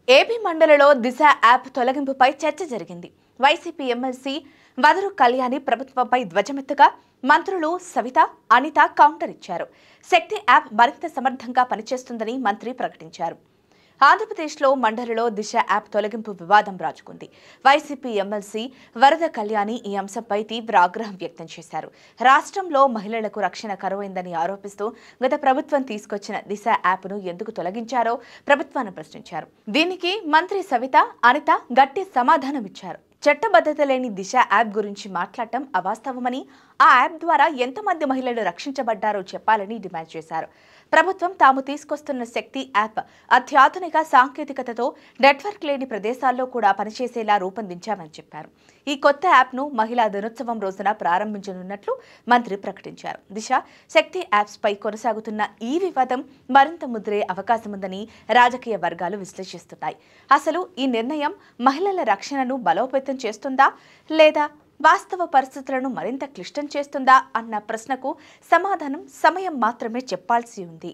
AP మండలిలో దిశ app తొలగింపుపై చర్చ జరిగింది. వైసీపీ ఎమ్మెల్సీ వదరు కళ్యాణి ప్రభుత్వంపై ధ్వజమెత్తగా మంత్రులు సవిత, అనిత కౌంటర్ ఇచ్చారు. శక్తి యాప్ మరింత సమర్థంగా పనిచేస్తుందని మంత్రి ప్రకటించారు. ఆంధ్రప్రదేశ్లో మండలిలో దిశ యాప్ తొలగింపు వివాదం రాజుకుంది. వైసీపీ ఎమ్మెల్సీ వరద కళ్యాణి ఈ అంశంపై తీవ్ర ఆగ్రహం వ్యక్తం చేశారు. రాష్ట్రంలో మహిళలకు రక్షణ కరువైందని ఆరోపిస్తూ గత ప్రభుత్వం తీసుకొచ్చిన దిశ యాప్ను ఎందుకు తొలగించారో ప్రభుత్వాన్ని ప్రశ్నించారు. దీనికి మంత్రి సవిత, అనిత గట్టి సమాధానమిచ్చారు. చట్టబద్ధత లేని దిశ యాప్ గురించి మాట్లాడటం అవాస్తవమని, ఆ యాప్ ద్వారా ఎంతమంది మహిళలు రక్షించబడ్డారో చెప్పాలని డిమాండ్ చేశారు. ప్రభుత్వం తాము తీసుకొస్తున్న శక్తి యాప్ అత్యాధునిక సాంకేతికతతో నెట్వర్క్ లేని ప్రదేశాల్లో కూడా పనిచేసేలా రూపొందించామని చెప్పారు. ఈ కొత్త యాప్ను మహిళా దినోత్సవం రోజున ప్రారంభించనున్నట్లు మంత్రి ప్రకటించారు. దిశ, శక్తి యాప్స్ పై కొనసాగుతున్న ఈ వివాదం మరింత ముదిరే అవకాశముందని రాజకీయ వర్గాలు విశ్లేషిస్తున్నాయి. అసలు ఈ నిర్ణయం మహిళల రక్షణను బలోపేతం చేస్తుందా లేదా వాస్తవ పరిస్థితులను మరింత క్లిష్టం చేస్తుందా అన్న ప్రశ్నకు సమాధానం సమయం మాత్రమే చెప్పాల్సి ఉంది.